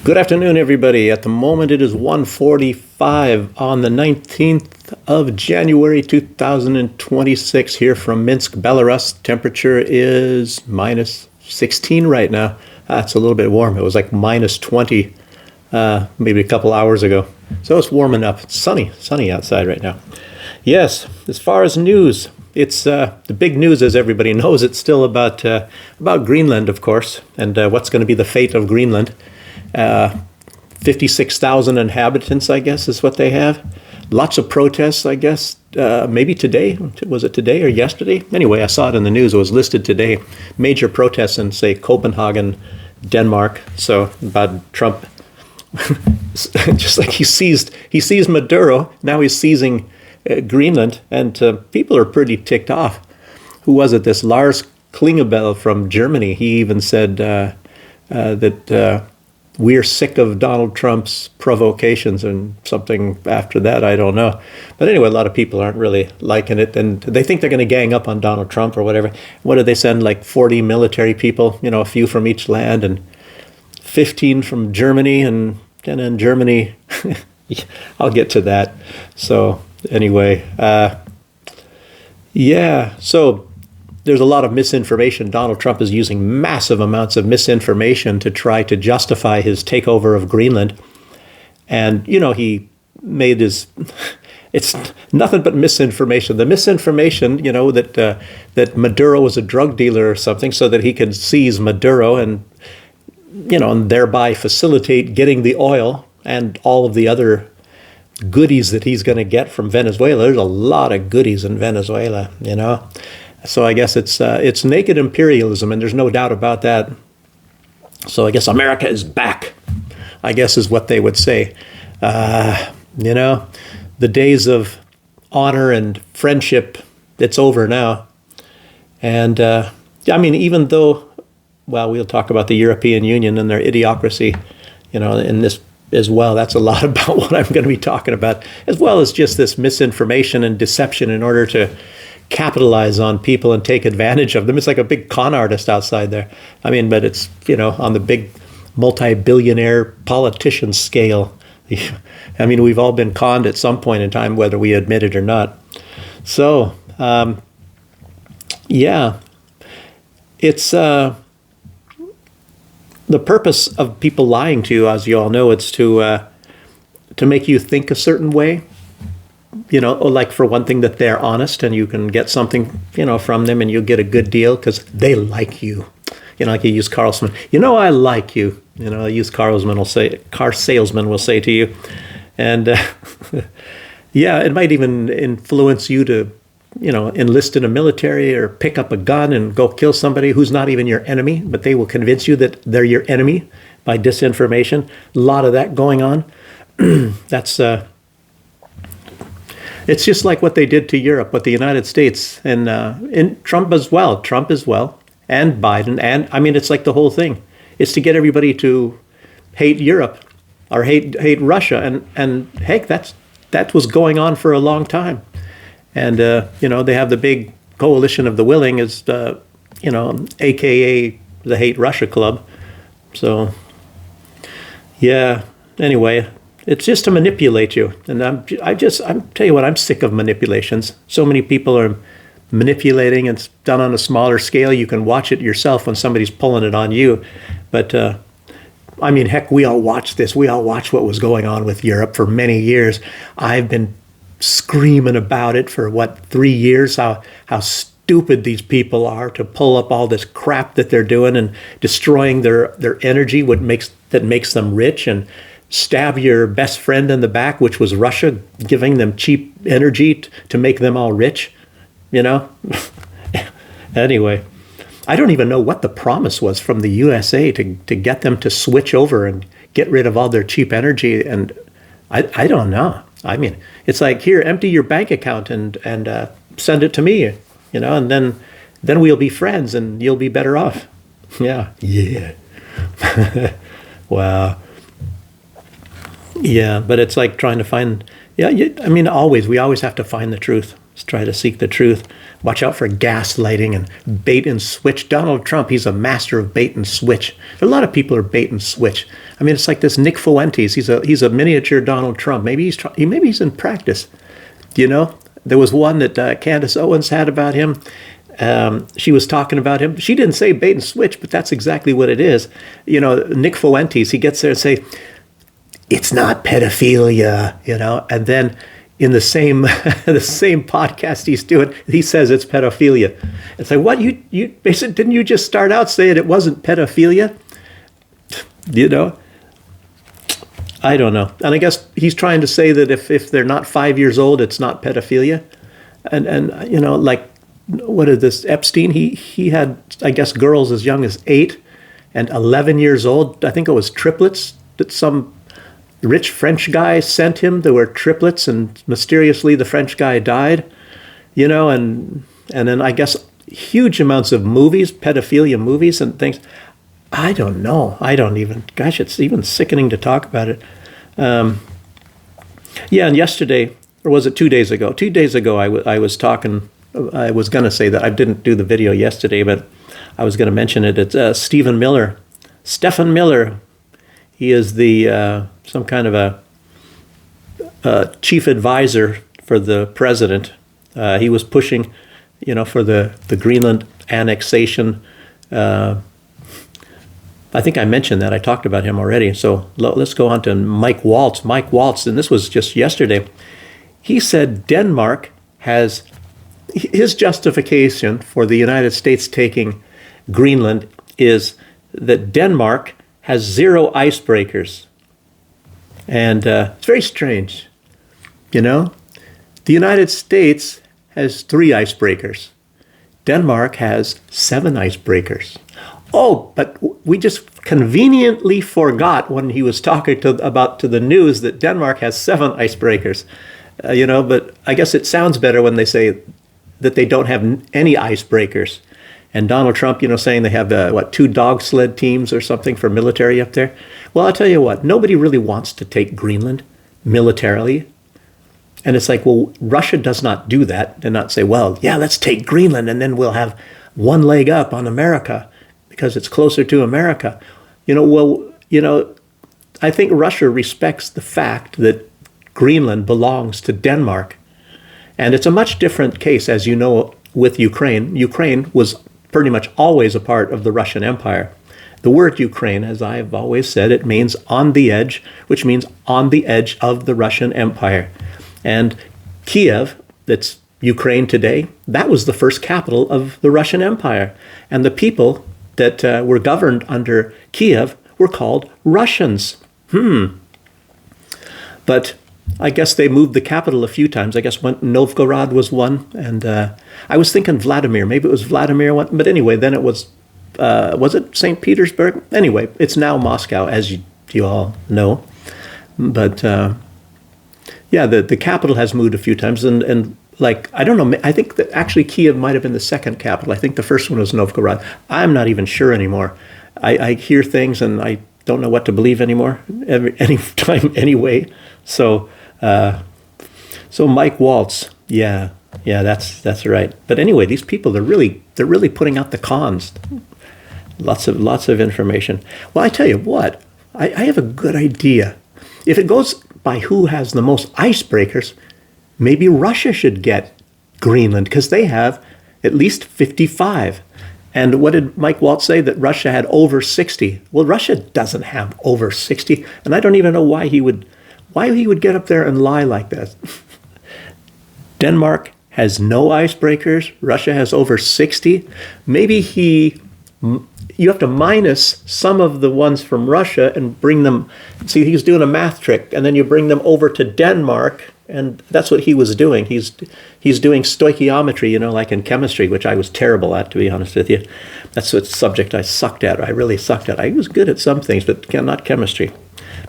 Good afternoon, everybody. At the moment, it is 1:45 on the 19th of January, 2026, here from Minsk, Belarus. Temperature is minus 16 right now. It's a little bit warm. It was like minus 20 maybe a couple hours ago. So it's warming up. It's sunny outside right now. Yes, as far as news, it's the big news, as everybody knows. It's still about Greenland, of course, and what's going to be the fate of Greenland. 56,000 inhabitants, I guess, is what they have. Lots of protests, I guess. Maybe today. Was it today or yesterday? Anyway, I saw it in the news. It was listed today. Major protests in, say, Copenhagen, Denmark. So about Trump, just like he seized Maduro. Now he's seizing Greenland, and people are pretty ticked off. Who was it? This Lars Klingabel from Germany. He even said that we're sick of Donald Trump's provocations, and something after that, I don't know. But anyway, a lot of people aren't really liking it, and they think they're going to gang up on Donald Trump or whatever. What did they send, like 40 military people, a few from each land, and 15 from Germany, and then Germany, I'll get to that. So anyway, so there's a lot of misinformation. Donald Trump is using massive amounts of misinformation to try to justify his takeover of Greenland. And, he made it's nothing but misinformation. The misinformation, that Maduro was a drug dealer or something so that he could seize Maduro and thereby facilitate getting the oil and all of the other goodies that he's going to get from Venezuela. There's a lot of goodies in Venezuela, So I guess it's naked imperialism, and there's no doubt about that. So I guess America is back, I guess is what they would say. The days of honor and friendship, it's over now. And even though, we'll talk about the European Union and their idiocracy, in this as well. That's a lot about what I'm going to be talking about, as well as just this misinformation and deception in order to capitalize on people and take advantage of them. It's like a big con artist outside there. But it's, on the big multi-billionaire politician scale. We've all been conned at some point in time, whether we admit it or not. So, it's the purpose of people lying to you, as you all know, it's to make you think a certain way. Like for one thing, that they're honest and you can get something, from them, and you'll get a good deal because they like you. Like a used car salesman. I like you. A used car salesman will say to you. And it might even influence you to, enlist in a military or pick up a gun and go kill somebody who's not even your enemy, but they will convince you that they're your enemy by disinformation. A lot of that going on. That's it's just like what they did to Europe, what the United States, and Trump as well, and Biden. And it's like the whole thing. It's to get everybody to hate Europe or hate Russia. And heck, that was going on for a long time. And, they have the big coalition of the willing is, AKA the Hate Russia Club. So, anyway. It's just to manipulate you. And I'm tell you what, I'm sick of manipulations. So many people are manipulating, and it's done on a smaller scale. You can watch it yourself when somebody's pulling it on you. But, heck, we all watched this. We all watched what was going on with Europe for many years. I've been screaming about it for 3 years, how stupid these people are to pull up all this crap that they're doing and destroying their energy, that makes them rich, and stab your best friend in the back, which was Russia, giving them cheap energy to make them all rich, Anyway, I don't even know what the promise was from the USA to get them to switch over and get rid of all their cheap energy. And I don't know. It's like, here, empty your bank account and send it to me, and then we'll be friends and you'll be better off. Yeah. Wow. Yeah, but it's like trying to find, we always have to find the truth. Let's try to seek the truth. Watch out for gaslighting and bait and switch. Donald Trump, he's a master of bait and switch. A lot of people are bait and switch. I mean, it's like this Nick Fuentes. He's a miniature Donald Trump. Maybe he's in practice. You know, there was one that Candace Owens had about him. She was talking about him. She didn't say bait and switch, but that's exactly what it is. You know, Nick Fuentes, he gets there and say, it's not pedophilia, you know, and then in the same the same podcast he's doing, he says it's pedophilia. It's like, what, you basically, didn't you just start out saying it wasn't pedophilia? You know, I don't know. And I guess he's trying to say that if they're not 5 years old, it's not pedophilia. And you know, like, what is this, Epstein? He had, I guess, girls as young as 8 and 11 years old. I think it was triplets that some rich French guy sent him. There were triplets, and mysteriously the French guy died, you know, and then I guess huge amounts of movies, pedophilia movies and things. I don't know. I don't even, gosh, it's even sickening to talk about it. Yeah, and yesterday, or was it 2 days ago? 2 days ago, I was talking, I was going to say that I didn't do the video yesterday, but I was going to mention it. It's Stephen Miller. He is the some kind of a chief advisor for the president. He was pushing, you know, for the Greenland annexation. I think I mentioned that. I talked about him already. So let's go on to Mike Waltz. Mike Waltz, and this was just yesterday. He said Denmark has, his justification for the United States taking Greenland is that Denmark has 0 icebreakers. And it's very strange, you know? The United States has 3 icebreakers. Denmark has 7 icebreakers. Oh, but we just conveniently forgot when he was talking to the news that Denmark has 7 icebreakers. You know, but I guess it sounds better when they say that they don't have any icebreakers. And Donald Trump, you know, saying they have, 2 dog sled teams or something for military up there. Well, I'll tell you what, nobody really wants to take Greenland militarily. And it's like, well, Russia does not do that. They're not say, well, yeah, let's take Greenland and then we'll have one leg up on America because it's closer to America. You know, well, you know, I think Russia respects the fact that Greenland belongs to Denmark. And it's a much different case, as you know, with Ukraine. Ukraine was pretty much always a part of the Russian Empire. The word Ukraine, as I've always said, it means on the edge, which means on the edge of the Russian Empire. And Kiev, that's Ukraine today, that was the first capital of the Russian Empire. And the people that were governed under Kiev were called Russians. But I guess they moved the capital a few times. I guess Novgorod was one, and I was thinking Vladimir. Maybe it was Vladimir one, but anyway, then it was it St. Petersburg? Anyway, it's now Moscow, as you all know. But yeah, the capital has moved a few times, and like, I don't know, I think that actually Kiev might have been the second capital. I think the first one was Novgorod. I'm not even sure anymore. I hear things and I don't know what to believe anymore, any time anyway. So Mike Waltz, yeah, that's right. But anyway, these people, they're really putting out the cons. Lots of information. Well, I tell you what, I have a good idea. If it goes by who has the most icebreakers, maybe Russia should get Greenland because they have at least 55. And what did Mike Waltz say? That Russia had over 60. Well, Russia doesn't have over 60, and I don't even know why he would get up there and lie like that. Denmark has no icebreakers. Russia has over 60. Maybe you have to minus some of the ones from Russia and bring them. See, he's doing a math trick, and then you bring them over to Denmark, and that's what he was doing. He's doing stoichiometry, you know, like in chemistry, which I was terrible at, to be honest with you. That's what subject I sucked at. I really sucked at. I was good at some things, but not chemistry.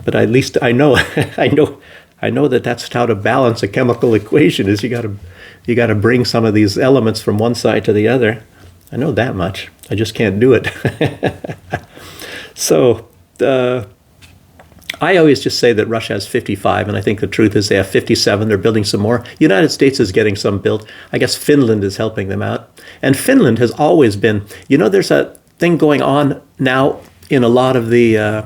But at least I know, I know that that's how to balance a chemical equation. Is you got to bring some of these elements from one side to the other. I know that much. I just can't do it. So I always just say that Russia has 55, and I think the truth is they have 57. They're building some more. United States is getting some built. I guess Finland is helping them out. And Finland has always been, you know, there's a thing going on now in a lot of the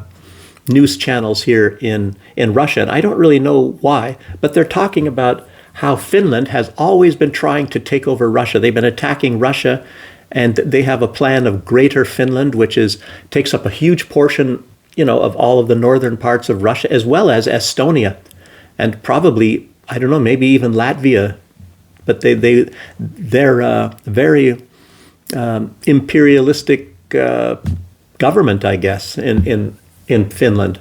news channels here in Russia, and I don't really know why, but they're talking about how Finland has always been trying to take over Russia. They've been attacking Russia, and they have a plan of Greater Finland, which takes up a huge portion, of all of the northern parts of Russia, as well as Estonia, and probably, I don't know, maybe even Latvia. But they're very imperialistic government, I guess, in Finland,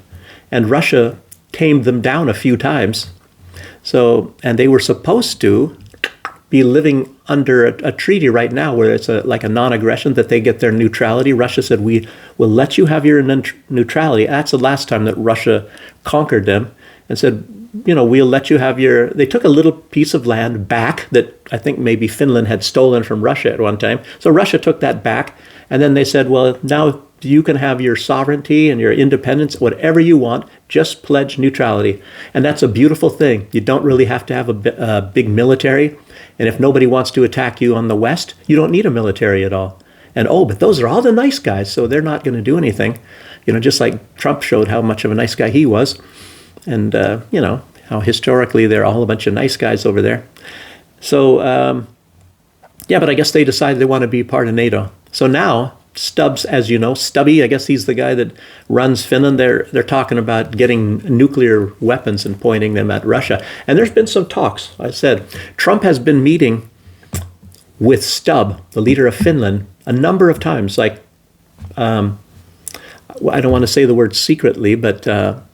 and Russia tamed them down a few times. So, and they were supposed to be living under a treaty right now where it's like a non-aggression, that they get their neutrality. Russia said, we will let you have your neutrality. That's the last time that Russia conquered them, and said, we'll let you have they took a little piece of land back that I think maybe Finland had stolen from Russia at one time. So Russia took that back, and then they said, well, now you can have your sovereignty and your independence, whatever you want, just pledge neutrality. And that's a beautiful thing. You don't really have to have a big military. And if nobody wants to attack you on the west, you don't need a military at all. And but those are all the nice guys, so they're not going to do anything. Just like Trump showed how much of a nice guy he was. And, how historically they're all a bunch of nice guys over there. So, but I guess they decided they want to be part of NATO. So now, Stubbs, as you know, Stubby, I guess he's the guy that runs Finland. They're talking about getting nuclear weapons and pointing them at Russia. And there's been some talks. I said, Trump has been meeting with Stubb, the leader of Finland, a number of times. Like, I don't want to say the word secretly, but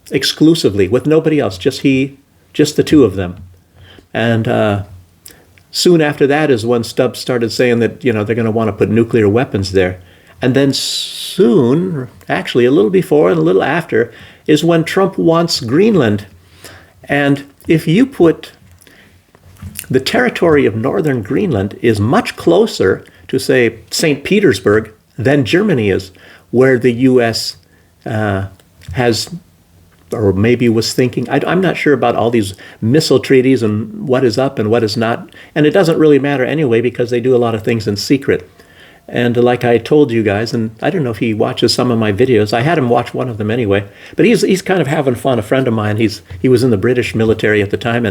exclusively, with nobody else, just the two of them. And soon after that is when Stubbs started saying that, they're going to want to put nuclear weapons there. And then soon, actually a little before and a little after, is when Trump wants Greenland. And if you put the territory of northern Greenland is much closer to, say, St. Petersburg than Germany is, where the U.S. has, or maybe was thinking, I'm not sure about all these missile treaties and what is up and what is not. And it doesn't really matter anyway, because they do a lot of things in secret. And like I told you guys, and I don't know if he watches some of my videos. I had him watch one of them anyway. But he's kind of having fun. A friend of mine, he was in the British military at the time,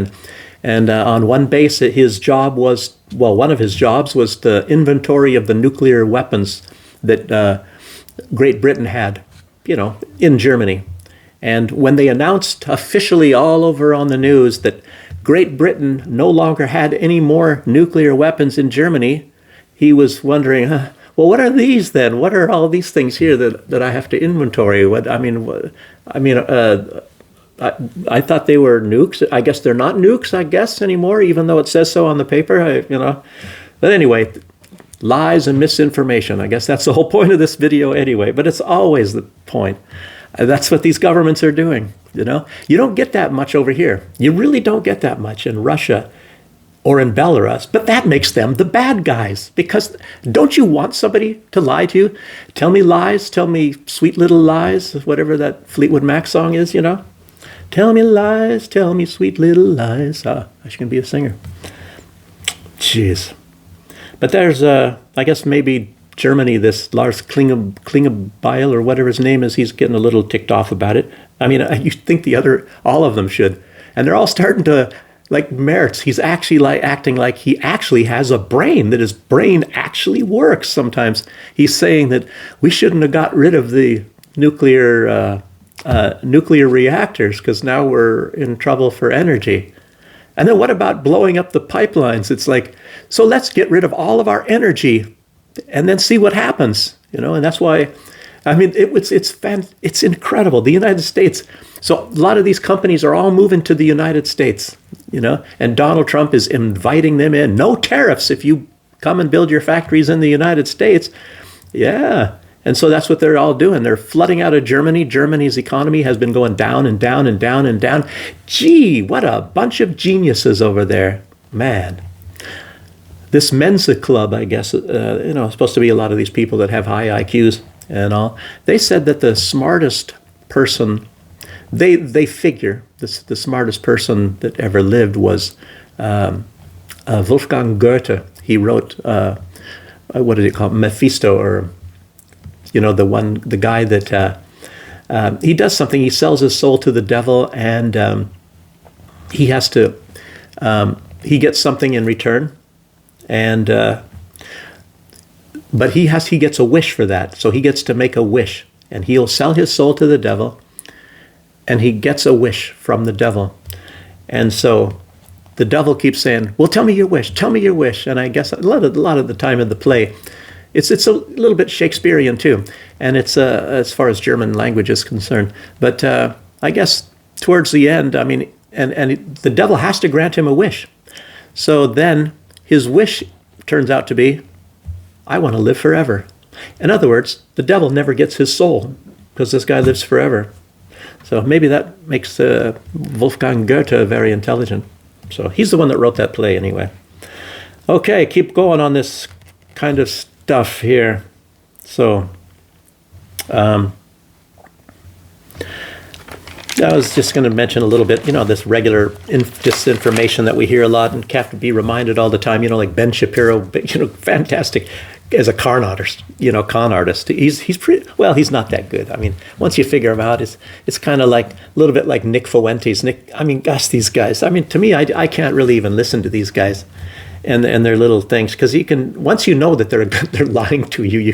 and on one base, his job was, one of his jobs was the inventory of the nuclear weapons that Great Britain had, in Germany. And when they announced officially all over on the news that Great Britain no longer had any more nuclear weapons in Germany, he was wondering, well, what are these then? What are all these things here that I have to inventory? I thought they were nukes. I guess they're not nukes, anymore, even though it says so on the paper, But anyway, lies and misinformation. I guess that's the whole point of this video anyway, but it's always the point. That's what these governments are doing, You don't get that much over here. You really don't get that much in Russia or in Belarus, but that makes them the bad guys. Because don't you want somebody to lie to you? Tell me lies, tell me sweet little lies, whatever that Fleetwood Mac song is, Tell me lies, tell me sweet little lies. I should be a singer. Jeez. But there's, I guess maybe Germany, this Lars Klingbeil or whatever his name is, he's getting a little ticked off about it. You think all of them should. And they're all starting to, like Mertz, he's actually acting like he actually has a brain, that his brain actually works sometimes. He's saying that we shouldn't have got rid of the nuclear reactors because now we're in trouble for energy. And then what about blowing up the pipelines? It's like, so let's get rid of all of our energy and then see what happens, and that's why, it's incredible. The United States, so a lot of these companies are all moving to the United States, and Donald Trump is inviting them in. No tariffs if you come and build your factories in the United States. Yeah. And so that's what they're all doing. They're flooding out of Germany. Germany's economy has been going down and down and down and down. Gee, what a bunch of geniuses over there. Man. This Mensa Club, I guess, supposed to be a lot of these people that have high IQs and all. They said that the smartest person, they figure the smartest person that ever lived was Wolfgang Goethe. He wrote, what did he call it? Mephisto, or the guy that he does something. He sells his soul to the devil, and he has to. He gets something in return, and but he gets a wish for that. So he gets to make a wish, and he'll sell his soul to the devil, and he gets a wish from the devil, and so the devil keeps saying, "Well, tell me your wish. Tell me your wish." And I guess a lot of the time in the play, it's a little bit Shakespearean too, and it's as far as German language is concerned. But I guess towards the end, I mean, and the devil has to grant him a wish. So then his wish turns out to be, "I want to live forever." In other words, the devil never gets his soul because this guy lives forever. So maybe that makes Wolfgang Goethe very intelligent. So he's the one that wrote that play anyway. Okay, keep going on this kind of stuff here. So I was just going to mention a little bit, this regular disinformation that we hear a lot and have to be reminded all the time, like Ben Shapiro, fantastic as a con artist, He's pretty, well, he's not that good. I mean, once you figure him out, it's kind of like a little bit like Nick Fuentes. Gosh, these guys, I mean, to me, I can't really even listen to these guys and their little things, because once you know that they're lying to you, you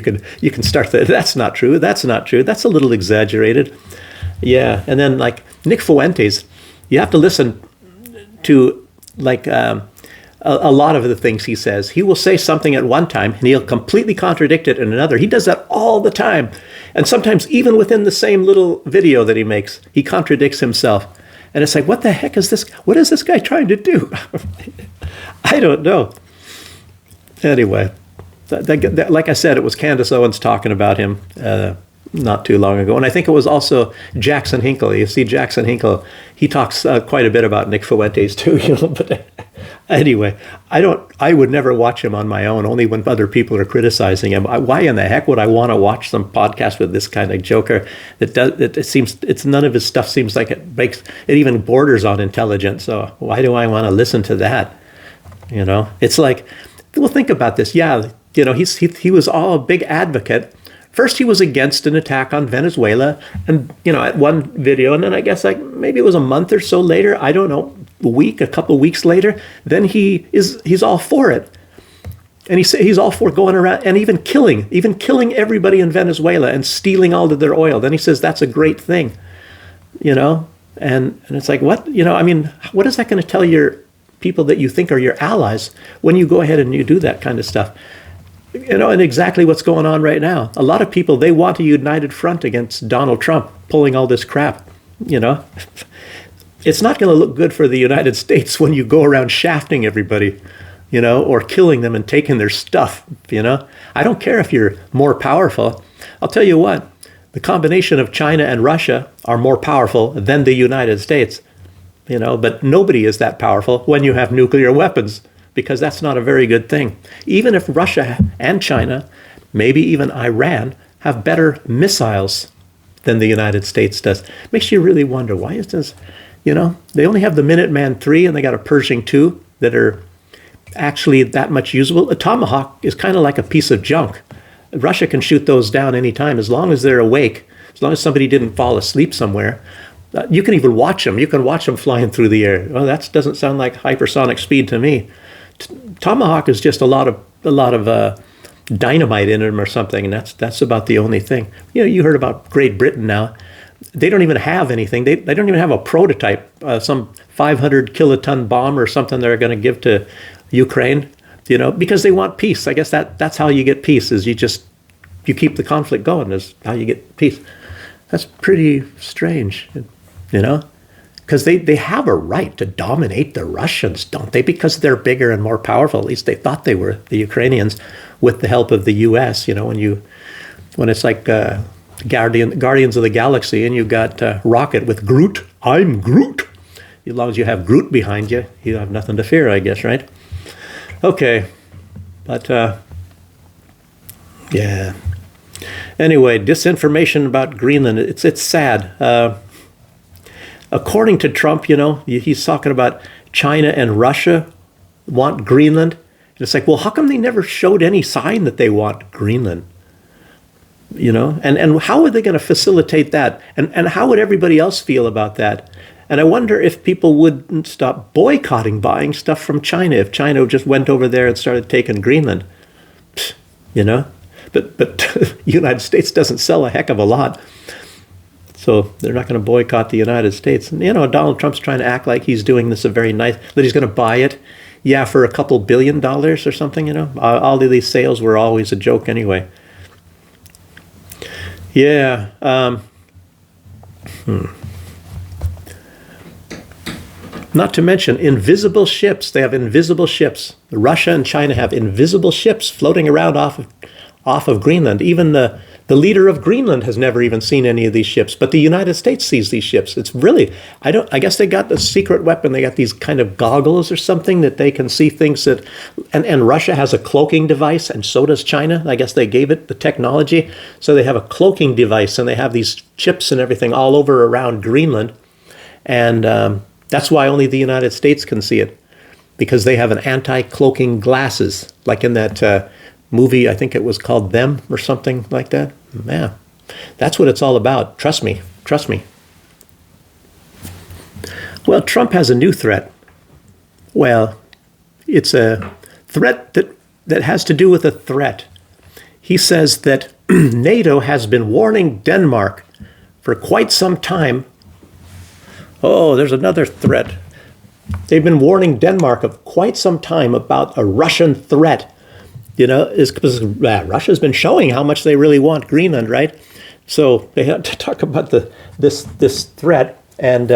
can start that's not true, that's not true, that's a little exaggerated. Yeah, and then like Nick Fuentes, you have to listen to like a lot of the things he says. He will say something at one time and he'll completely contradict it in another. He does that all the time. And sometimes even within the same little video that he makes, he contradicts himself. And it's like, what the heck is this? What is this guy trying to do? I don't know. Anyway, like I said, it was Candace Owens talking about him not too long ago. And I think it was also Jackson Hinkle. You see, Jackson Hinkle, he talks quite a bit about Nick Fuentes too, but anyway, I would never watch him on my own, only when other people are criticizing him. Why in the heck would I want to watch some podcast with this kind of joker it seems, it's none of his stuff seems like it even borders on intelligent. So why do I want to listen to that? It's like, well, think about this. Yeah. He was all a big advocate. First, he was against an attack on Venezuela, and at one video, and then I guess like maybe it was a month or so later, I don't know, a couple of weeks later, then he's all for it, and he's all for going around and even killing everybody in Venezuela and stealing all of their oil. Then he says that's a great thing, and it's like, what, I mean, what is that going to tell your people that you think are your allies when you go ahead and you do that kind of stuff? And exactly what's going on right now. A lot of people, they want a united front against Donald Trump pulling all this crap, It's not going to look good for the United States when you go around shafting everybody, or killing them and taking their stuff, I don't care if you're more powerful. I'll tell you what, the combination of China and Russia are more powerful than the United States, but nobody is that powerful when you have nuclear weapons, because that's not a very good thing. Even if Russia and China, maybe even Iran, have better missiles than the United States does, makes you really wonder, why is this, they only have the Minuteman III and they got a Pershing II that are actually that much usable. A Tomahawk is kind of like a piece of junk. Russia can shoot those down anytime as long as they're awake, as long as somebody didn't fall asleep somewhere. You can even watch them. You can watch them flying through the air. Well, that doesn't sound like hypersonic speed to me. Tomahawk is just a lot of dynamite in them or something, and that's about the only thing. You heard about Great Britain now. They don't even have anything. They don't even have a prototype, some 500 kiloton bomb or something they're going to give to Ukraine, because they want peace. I guess that's how you get peace, is you keep the conflict going, is how you get peace. That's pretty strange, because they have a right to dominate the Russians, don't they? Because they're bigger and more powerful. At least they thought they were, the Ukrainians, with the help of the U.S. When it's like Guardians of the Galaxy, and you got Rocket with Groot. I'm Groot. As long as you have Groot behind you, you have nothing to fear, I guess, right? Okay, but yeah. Anyway, disinformation about Greenland. It's sad. According to Trump, he's talking about China and Russia want Greenland. And it's like, well, how come they never showed any sign that they want Greenland? And how are they going to facilitate that? And how would everybody else feel about that? And I wonder if people wouldn't stop boycotting buying stuff from China if China just went over there and started taking Greenland, you know? But the United States doesn't sell a heck of a lot. So they're not going to boycott the United States. And, Donald Trump's trying to act like he's doing this that he's going to buy it, for a couple $1 billion or something, All of these sales were always a joke anyway. Yeah. Not to mention invisible ships. They have invisible ships. Russia and China have invisible ships floating around off of Greenland. Even the leader of Greenland has never even seen any of these ships, but the United States sees these ships. It's really, I guess they got a secret weapon. They got these kind of goggles or something that they can see things and Russia has a cloaking device, and so does China. I guess they gave it the technology. So they have a cloaking device, and they have these chips and everything all over around Greenland. And that's why only the United States can see it, because they have an anti-cloaking glasses, like in that movie, I think it was called Them or something like that. Yeah, that's what it's all about. Trust me. Well, Trump has a new threat. Well, it's a threat that has to do with a threat. He says that NATO has been warning Denmark for quite some time. Oh, there's another threat. They've been warning Denmark of quite some time about a Russian threat. Is because Russia's been showing how much they really want Greenland, right? So they had to talk about this threat, and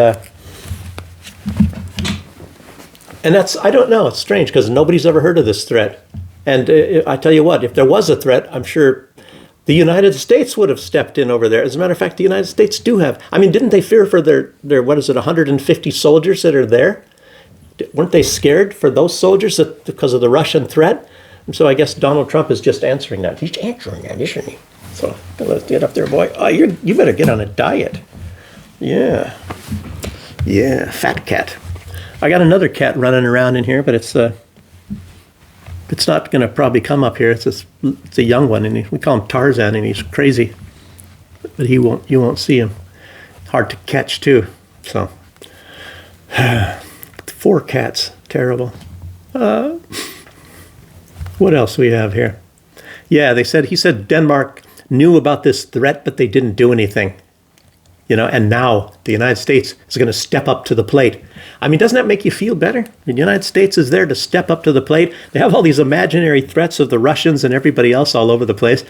that's, I don't know. It's strange because nobody's ever heard of this threat. And I tell you what, if there was a threat, I'm sure the United States would have stepped in over there. As a matter of fact, the United States do have. I mean, didn't they fear for their 150 soldiers that are there? Weren't they scared for those soldiers because of the Russian threat? And so I guess Donald Trump is just answering that. He's answering that, isn't he? So let's get up there, boy. Oh, you better get on a diet. Yeah, fat cat. I got another cat running around in here, but it's not going to probably come up here. It's a young one, and we call him Tarzan, and he's crazy. But you won't see him. Hard to catch too. So 4 cats, terrible. What else we have here? Yeah, he said Denmark knew about this threat, but they didn't do anything. And now the United States is going to step up to the plate. I mean, doesn't that make you feel better? The United States is there to step up to the plate. They have all these imaginary threats of the Russians and everybody else all over the place,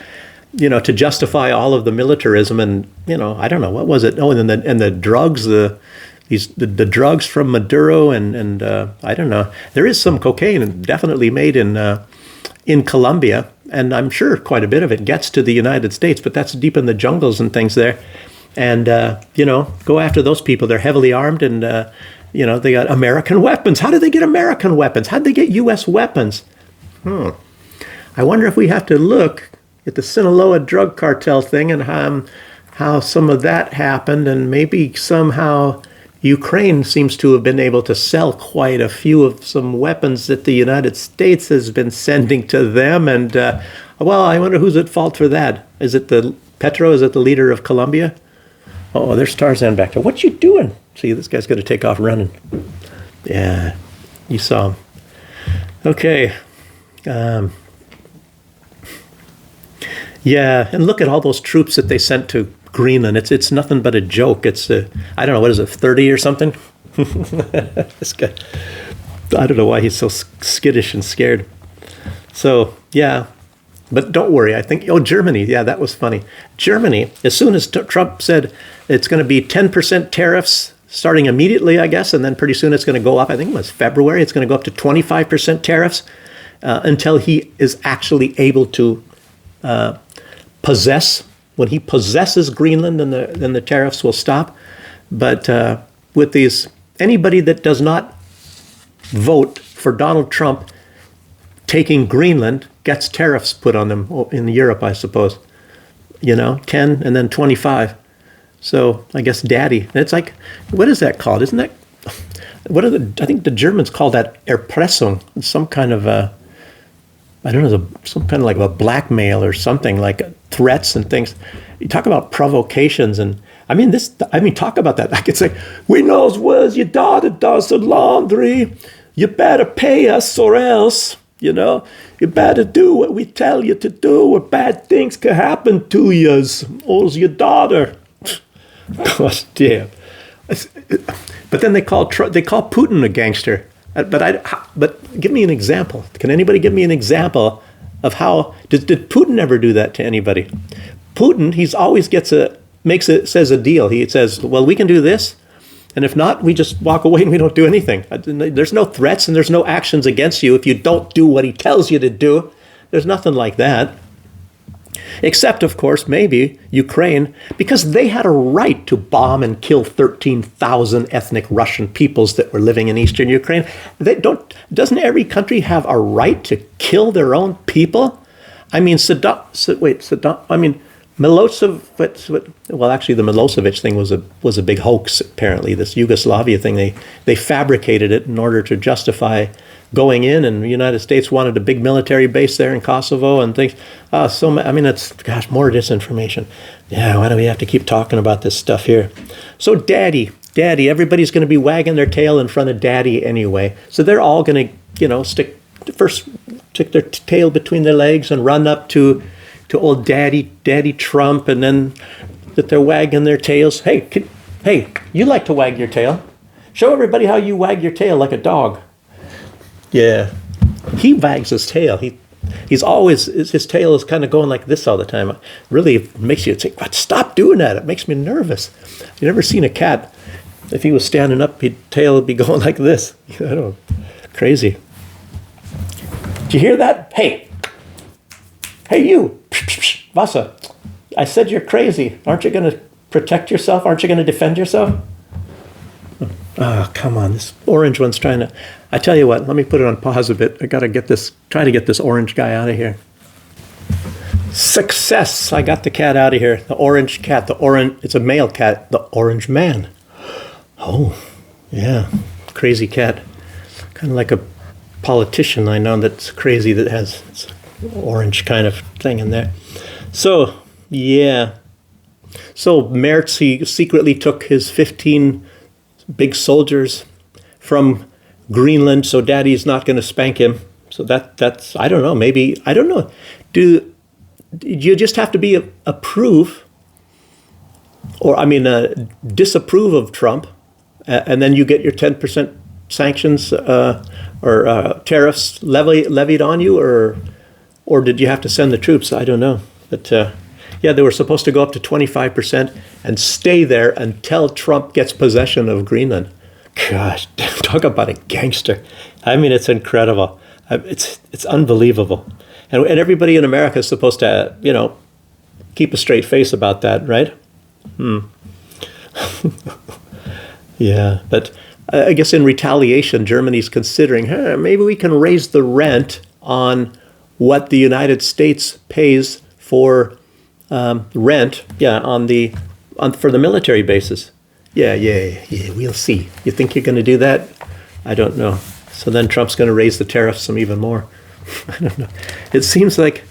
to justify all of the militarism. And, I don't know, what was it? Oh, and the drugs, the drugs from Maduro and I don't know. There is some cocaine definitely made in Colombia, and I'm sure quite a bit of it gets to the United States, but that's deep in the jungles and things there. And, go after those people. They're heavily armed and, they got American weapons. How did they get American weapons? How did they get U.S. weapons? I wonder if we have to look at the Sinaloa drug cartel thing and how some of that happened, and maybe somehow Ukraine seems to have been able to sell quite a few of some weapons that the United States has been sending to them. And, I wonder who's at fault for that. Is it Petro? Is it the leader of Colombia? Oh, there's Tarzan back there. What you doing? See, this guy's going to take off running. Yeah, you saw him. Okay. Yeah, and look at all those troops that they sent to Greenland. It's nothing but a joke. It's I don't know, what is it, 30 or something? This guy, I don't know why he's so skittish and scared. So yeah, but don't worry. I think Germany. Yeah, that was funny. Germany. As soon as Trump said it's going to be 10% tariffs starting immediately, I guess, and then pretty soon it's going to go up. I think it was February. It's going to go up to 25% tariffs until he is actually able to possess. When he possesses Greenland, then the tariffs will stop. But with these, anybody that does not vote for Donald Trump taking Greenland gets tariffs put on them in Europe, I suppose. 10 and then 25. So I guess daddy. It's like, what is that called? Isn't that, I think the Germans call that Erpressung. It's some kind of I don't know, some kind of like a blackmail or something, like threats and things. You talk about provocations, and talk about that. Like, it's like, we knows where's your daughter does the laundry. You better pay us or else, you better do what we tell you to do, or bad things can happen to yous. Or's your daughter. Gosh damn. But then they call Putin a gangster. But give me an example. Can anybody give me an example of how did Putin ever do that to anybody? Putin, he's always says a deal. He says, well, we can do this, and if not, we just walk away and we don't do anything. There's no threats and there's no actions against you if you don't do what he tells you to do. There's nothing like that. Except, of course, maybe Ukraine, because they had a right to bomb and kill 13,000 ethnic Russian peoples that were living in eastern Ukraine. Doesn't every country have a right to kill their own people? I mean, Milosevic, well, actually, the Milosevic thing was a big hoax, apparently. This Yugoslavia thing, they fabricated it in order to justify going in, and the United States wanted a big military base there in Kosovo and things. That's, more disinformation. Yeah, why do we have to keep talking about this stuff here? So daddy, everybody's going to be wagging their tail in front of daddy anyway. So they're all going to, stick their tail between their legs and run up to old Daddy Trump, and then that they're wagging their tails. Hey, you like to wag your tail? Show everybody how you wag your tail like a dog. Yeah, he wags his tail. His tail is kind of going like this all the time. It really makes you think, stop doing that. It makes me nervous. You never seen a cat, if he was standing up, his tail would be going like this. I don't know, crazy. Did you hear that? Hey you, Vasa, I said you're crazy. Aren't you going to protect yourself? Aren't you going to defend yourself? Oh, come on. This orange one's trying to... I tell you what, let me put it on pause a bit. I got to try to get this orange guy out of here. Success. I got the cat out of here. The orange cat. It's a male cat. The orange man. Oh, yeah. Crazy cat. Kind of like a politician I know that's crazy, that has orange kind of thing in there. So, yeah. So Merz, he secretly took his 15 big soldiers from Greenland, so daddy's not going to spank him. So that's, I don't know, maybe, I don't know. Do you just have to disapprove of Trump, and then you get your 10% sanctions or tariffs levied on you, or did you have to send the troops? I don't know. But yeah, they were supposed to go up to 25% and stay there until Trump gets possession of Greenland. Gosh, talk about a gangster. I mean, it's incredible. It's unbelievable. And everybody in America is supposed to, keep a straight face about that, right? Yeah, but I guess in retaliation, Germany's considering, maybe we can raise the rent on what the United States pays for rent, for the military bases. Yeah, we'll see. You think you're going to do that? I don't know. So then Trump's going to raise the tariffs some even more. I don't know. It seems like,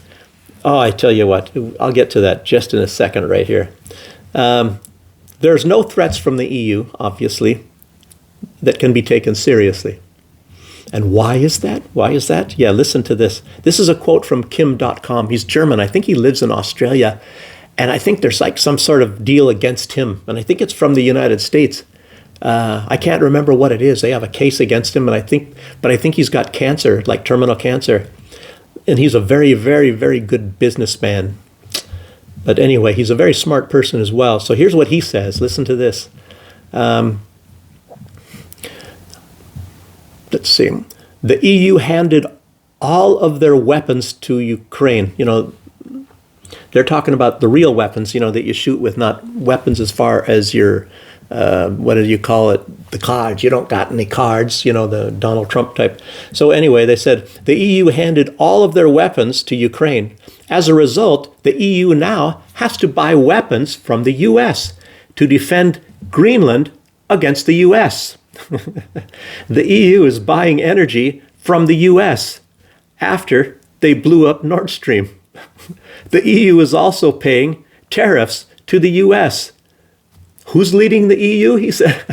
I tell you what, I'll get to that just in a second right here. There's no threats from the EU, obviously, that can be taken seriously. And why is that? Yeah, listen to this. This is a quote from Kim.com. He's German. I think he lives in Australia. And I think there's like some sort of deal against him. And I think it's from the United States. I can't remember what it is. They have a case against him. But I think he's got cancer, like terminal cancer. And he's a very, very, very good businessman. But anyway, he's a very smart person as well. So here's what he says. Listen to this. Let's see. The EU handed all of their weapons to Ukraine. They're talking about the real weapons, that you shoot with, not weapons as far as your, what do you call it, the cards. You don't got any cards, the Donald Trump type. So anyway, they said the EU handed all of their weapons to Ukraine. As a result, the EU now has to buy weapons from the US to defend Greenland against the US. The EU is buying energy from the US after they blew up Nord Stream. The EU is also paying tariffs to the US. Who's leading the EU? He said.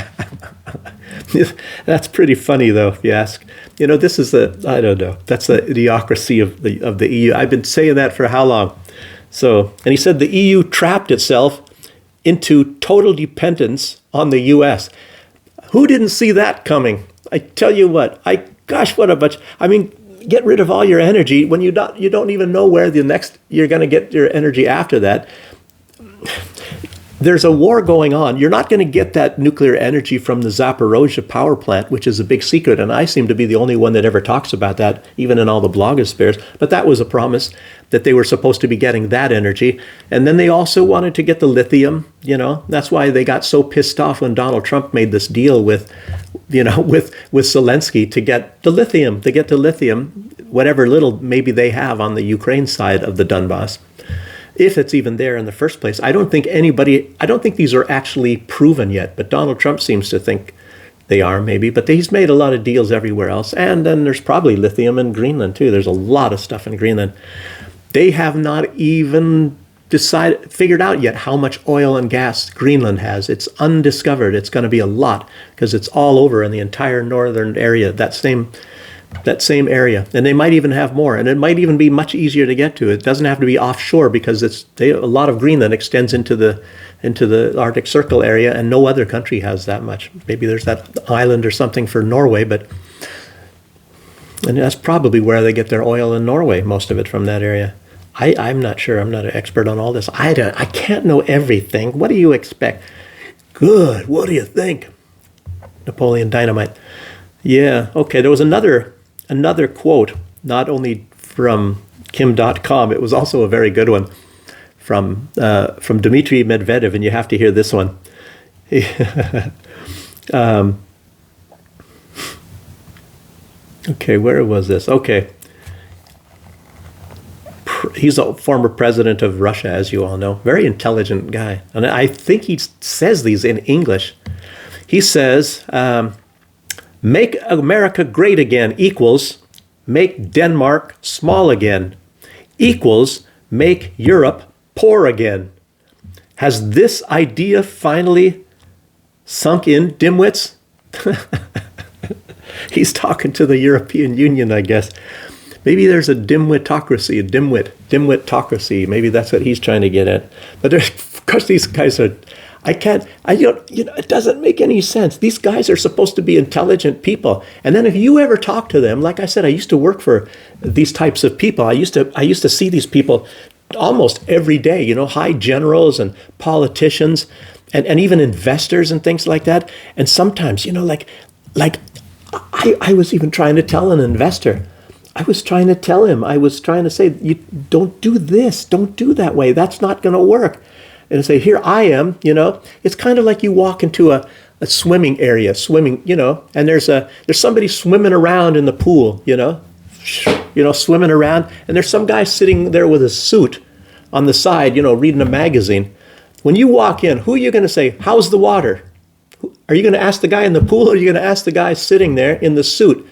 That's pretty funny, though, if you ask. This is I don't know. That's the idiocracy of the EU. I've been saying that for how long? So, and he said the EU trapped itself into total dependence on the US. Who didn't see that coming? I tell you what, gosh, what a bunch. I mean, get rid of all your energy when you don't even know where you're going to get your energy after that. There's a war going on. You're not going to get that nuclear energy from the Zaporozhye power plant, which is a big secret. And I seem to be the only one that ever talks about that, even in all the blogospheres. But that was a promise that they were supposed to be getting that energy. And then they also wanted to get the lithium. That's why they got so pissed off when Donald Trump made this deal with Zelensky to get the lithium, whatever little maybe they have on the Ukraine side of the Donbass. If it's even there in the first place. I don't think these are actually proven yet, but Donald Trump seems to think they are maybe, but he's made a lot of deals everywhere else. And then there's probably lithium in Greenland too. There's a lot of stuff in Greenland. They have not even figured out yet how much oil and gas Greenland has. It's undiscovered. It's going to be a lot because it's all over in the entire northern area, that same area, and they might even have more, and it might even be much easier to get to. It doesn't have to be offshore because a lot of Greenland extends into the Arctic Circle area, and no other country has that much. Maybe there's that island or something for Norway, and that's probably where they get their oil in Norway, most of it from that area. I'm not sure. I'm not an expert on all this. I can't know everything. What do you expect? Good. What do you think? Napoleon Dynamite. Yeah. Okay. There was another quote, not only from Kim.com, it was also a very good one from Dmitry Medvedev, and you have to hear this one. Okay, where was this? Okay. He's a former president of Russia, as you all know. Very intelligent guy. And I think he says these in English. He says, make America great again equals make Denmark small again equals make Europe poor again. Has this idea finally sunk in, dimwits? He's talking to the European Union, I guess. Maybe there's a dimwitocracy, dimwitocracy. Maybe that's what he's trying to get at. But of course, these guys are, it doesn't make any sense. These guys are supposed to be intelligent people. And then if you ever talk to them, like I said, I used to work for these types of people. I used to see these people almost every day, high generals and politicians and even investors and things like that. And sometimes, I was even trying to tell an investor, I was trying to say, you don't do this, don't do that way. That's not going to work. And say, here I am, it's kind of like you walk into a swimming area, and there's somebody swimming around in the pool, swimming around. And there's some guy sitting there with a suit on the side, reading a magazine. When you walk in, who are you going to say, how's the water? Are you going to ask the guy in the pool, or are you going to ask the guy sitting there in the suit?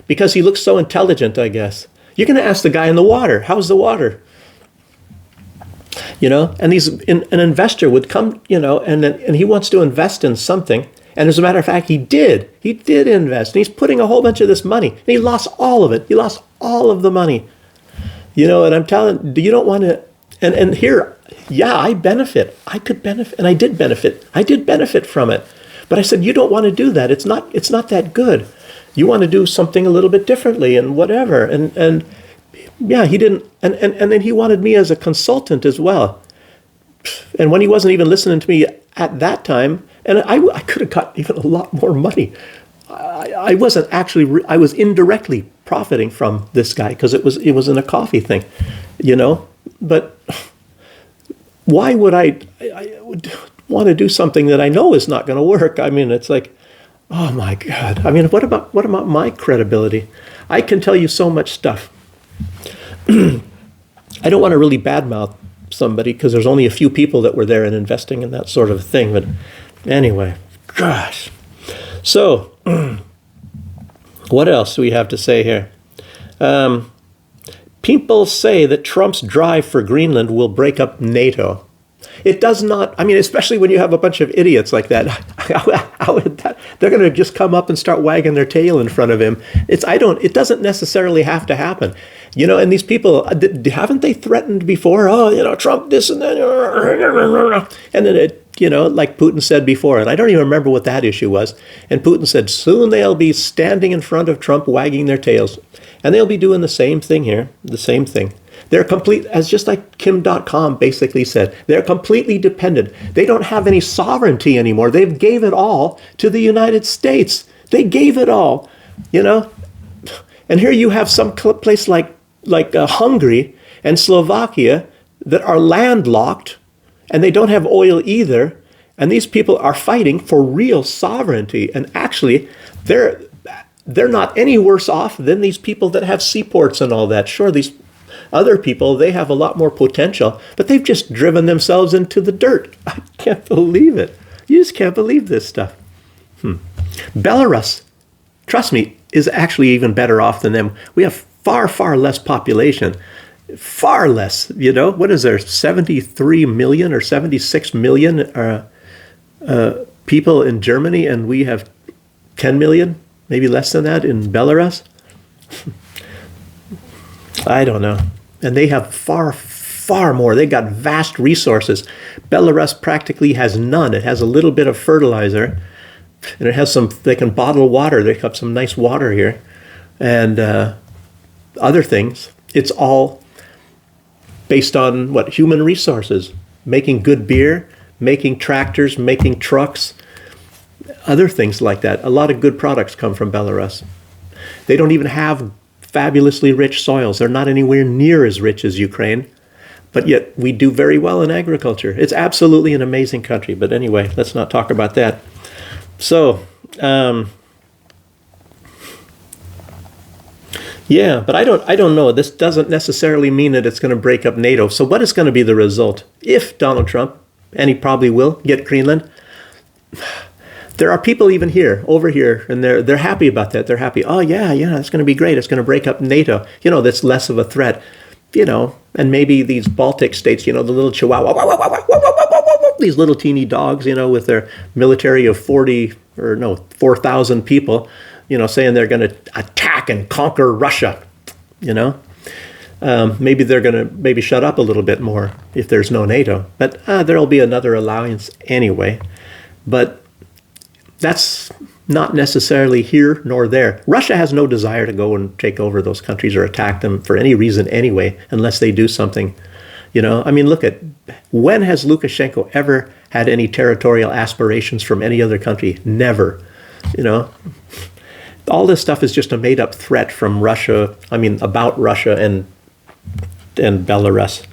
Because he looks so intelligent, I guess. You're going to ask the guy in the water, how's the water? And an investor would come, and he wants to invest in something. And as a matter of fact, he did invest. And he's putting a whole bunch of this money. And he lost all of it. He lost all of the money. And I'm telling you, don't want to, and here, yeah, I benefit. I could benefit, and I did benefit. I did benefit from it. But I said, you don't want to do that. It's not that good. You want to do something a little bit differently and whatever. And yeah, he didn't. And then he wanted me as a consultant as well. And when he wasn't even listening to me at that time, and I could have got even a lot more money. I wasn't actually, I was indirectly profiting from this guy because it was in a coffee thing, But why would I would want to do something that I know is not going to work? I mean, it's like, oh my God. I mean, what about my credibility? I can tell you so much stuff. I don't want to really badmouth somebody because there's only a few people that were there and investing in that sort of thing. But anyway, gosh. So, what else do we have to say here? People say that Trump's drive for Greenland will break up NATO. It does not. I mean, especially when you have a bunch of idiots like that, they're going to just come up and start wagging their tail in front of him. It doesn't necessarily have to happen. And these people, haven't they threatened before? Oh, Trump this and that. And then like Putin said before, and I don't even remember what that issue was. And Putin said, soon they'll be standing in front of Trump wagging their tails. And they'll be doing the same thing here, the same thing. They're just like Kim.com basically said, they're completely dependent. They don't have any sovereignty anymore. They've gave it all to the United States. They gave it all, And here you have some place like Hungary and Slovakia that are landlocked, and they don't have oil either. And these people are fighting for real sovereignty. And actually, they're not any worse off than these people that have seaports and all that. Sure, these other people, they have a lot more potential, but they've just driven themselves into the dirt. I can't believe it. You just can't believe this stuff. Belarus, trust me, is actually even better off than them. We have far, far less population. Far less, What is there, 73 million or 76 million people in Germany, and we have 10 million, maybe less than that in Belarus? I don't know. And they have far, far more. They got vast resources. Belarus practically has none. It has a little bit of fertilizer, and it has they can bottle water. They have some nice water here, and other things. It's all based on human resources, making good beer, making tractors, making trucks, other things like that. A lot of good products come from Belarus. They don't even have fabulously rich soils. They're not anywhere near as rich as Ukraine, but yet we do very well in agriculture. It's absolutely an amazing country. But anyway, let's not talk about that. So, yeah, but I don't know. This doesn't necessarily mean that it's going to break up NATO. So what is going to be the result if Donald Trump, and he probably will, get Greenland? There are people even over here, and they're happy about that. They're happy. Oh, yeah, it's going to be great. It's going to break up NATO. That's less of a threat. And maybe these Baltic states, the little Chihuahua, these little teeny dogs, with their military of 4,000 people, saying they're going to attack and conquer Russia, Maybe they're going to shut up a little bit more if there's no NATO. But there'll be another alliance anyway. But that's not necessarily here nor there. Russia has no desire to go and take over those countries or attack them for any reason anyway, unless they do something. Look at, when has Lukashenko ever had any territorial aspirations from any other country? Never. All this stuff is just a made-up threat from Russia, about Russia and Belarus.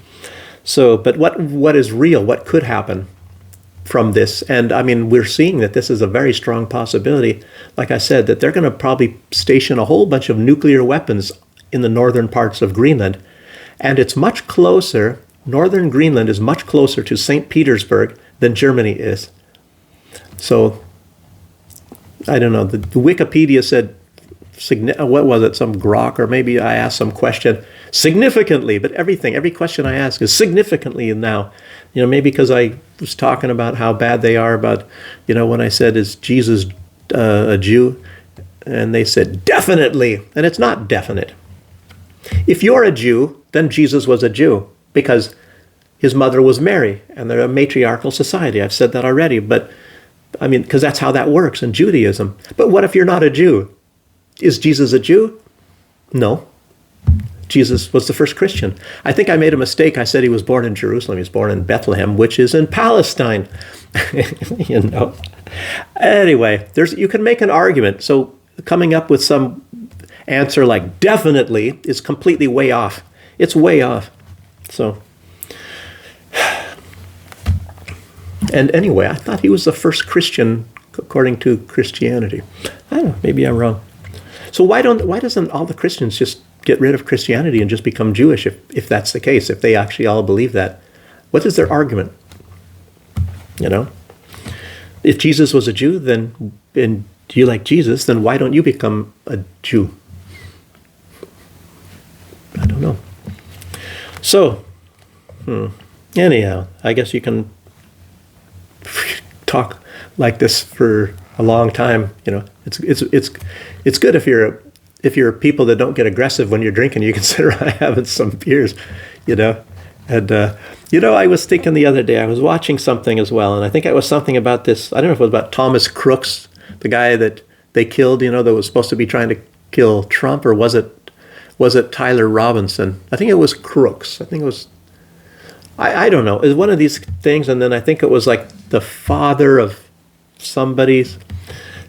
So, but what is real? What could happen from this? And we're seeing that this is a very strong possibility. Like I said, that they're going to probably station a whole bunch of nuclear weapons in the northern parts of Greenland. And it's much closer, northern Greenland is much closer to St. Petersburg than Germany is. So, I don't know, the Wikipedia said, what was it, some grok, or maybe I asked some question, significantly, but every question I ask is significantly now. Maybe because I was talking about how bad they are about, when I said, is Jesus a Jew? And they said, definitely. And it's not definite. If you're a Jew, then Jesus was a Jew because his mother was Mary, and they're a matriarchal society. I've said that already, but because that's how that works in Judaism. But what if you're not a Jew? Is Jesus a Jew? No. Jesus was the first Christian. I think I made a mistake. I said he was born in Jerusalem. He was born in Bethlehem, which is in Palestine. Anyway, you can make an argument. So coming up with some answer like definitely is completely way off. It's way off. So, and anyway, I thought he was the first Christian according to Christianity. I don't know, maybe I'm wrong. So why doesn't all the Christians just get rid of Christianity and just become Jewish if that's the case, if they actually all believe that? What is their argument? If Jesus was a Jew, and you like Jesus, then why don't you become a Jew? I don't know. So, anyhow, I guess you can talk like this for a long time. It's good if you're people that don't get aggressive when you're drinking. You can sit around having some beers, you know. And I was thinking the other day, I was watching something as well, and I think it was something about this. I don't know if it was about Thomas Crooks, the guy that they killed, that was supposed to be trying to kill Trump, or was it Tyler Robinson? I think it was Crooks. I think it was. I don't know. It was one of these things, and then I think it was like the father of somebody's.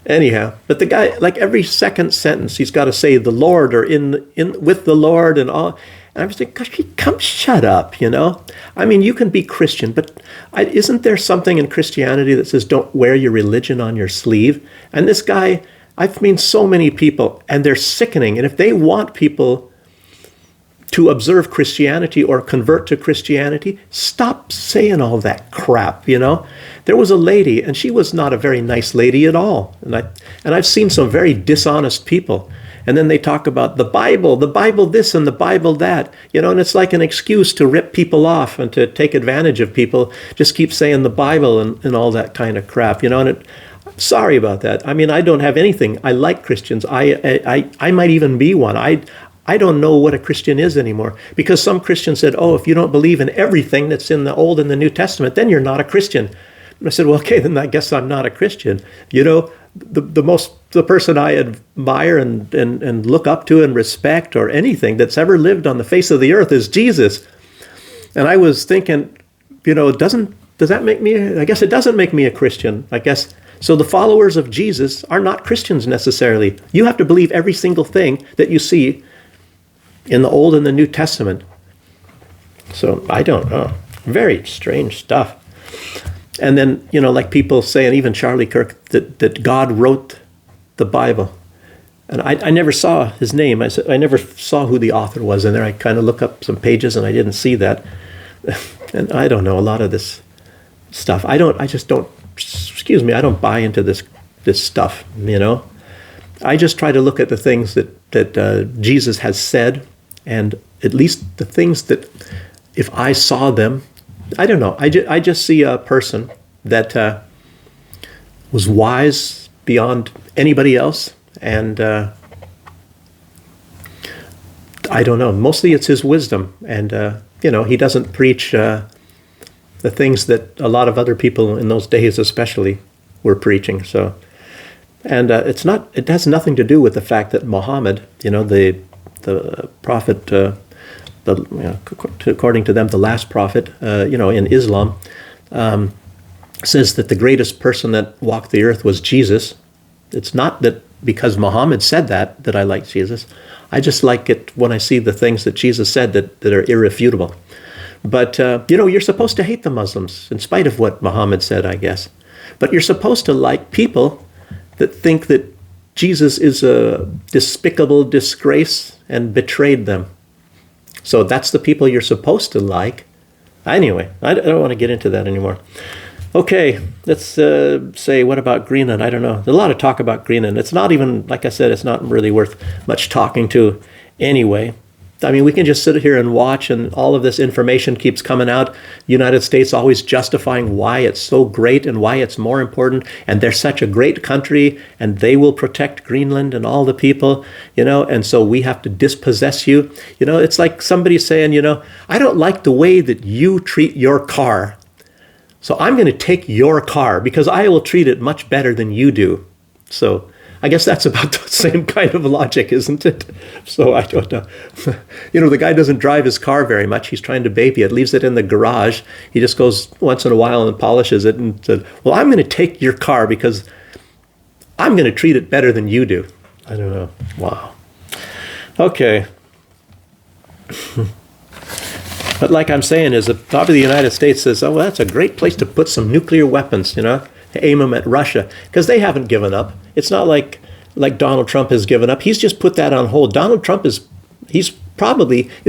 Anyhow, but the guy, like every second sentence, he's got to say the Lord, or in with the Lord and all. And I was thinking, gosh, come shut up, I mean, you can be Christian, but isn't there something in Christianity that says don't wear your religion on your sleeve? And this guy, I've seen so many people, and they're sickening. And if they want people to observe Christianity or convert to Christianity, stop saying all that crap, There was a lady, and she was not a very nice lady at all. And I've seen some very dishonest people. And then they talk about the Bible this and the Bible that, and it's like an excuse to rip people off and to take advantage of people. Just keep saying the Bible and all that kind of crap, and sorry about that. I mean, I don't have anything. I like Christians. I might even be one. I don't know what a Christian is anymore, because some Christians said, if you don't believe in everything that's in the Old and the New Testament, then you're not a Christian. And I said, well, okay, then I guess I'm not a Christian. The person I admire and look up to and respect, or anything that's ever lived on the face of the earth, is Jesus. And I was thinking, does that make me, I guess it doesn't make me a Christian, I guess. So the followers of Jesus are not Christians necessarily. You have to believe every single thing that you see in the Old and the New Testament. So I don't know. Very strange stuff. And then, like people say, and even Charlie Kirk, that God wrote the Bible. And I never saw his name. I never saw who the author was in there. I kind of look up some pages and I didn't see that. And I don't know a lot of this stuff. I don't buy into this stuff, I just try to look at the things that Jesus has said, and at least the things that, if I saw them, I don't know. I just see a person that was wise beyond anybody else, and I don't know. Mostly it's his wisdom, and he doesn't preach the things that a lot of other people in those days, especially, were preaching. So, and it has nothing to do with the fact that Muhammad, the prophet. According to them, the last prophet, in Islam, says that the greatest person that walked the earth was Jesus. It's not that because Muhammad said that I like Jesus. I just like it when I see the things that Jesus said that are irrefutable. But, you're supposed to hate the Muslims, in spite of what Muhammad said, I guess. But you're supposed to like people that think that Jesus is a despicable disgrace and betrayed them. So that's the people you're supposed to like. Anyway, I don't want to get into that anymore. Okay, let's say, what about Greenland? I don't know. There's a lot of talk about Greenland. It's not even, like I said, it's not really worth much talking to anyway. I mean, we can just sit here and watch, and all of this information keeps coming out. United States always justifying why it's so great and why it's more important, and they're such a great country, and they will protect Greenland and all the people, and so we have to dispossess you. It's like somebody saying, I don't like the way that you treat your car, so I'm going to take your car because I will treat it much better than you do. So I guess that's about the same kind of logic, isn't it? So I don't know. The guy doesn't drive his car very much. He's trying to baby it, leaves it in the garage. He just goes once in a while and polishes it and said, well, I'm going to take your car because I'm going to treat it better than you do. I don't know. Wow. Okay. But like I'm saying, is that probably the United States says, oh, well, that's a great place to put some nuclear weapons, to aim them at Russia, because they haven't given up. It's not like Donald Trump has given up. He's just put that on hold. Donald Trump it's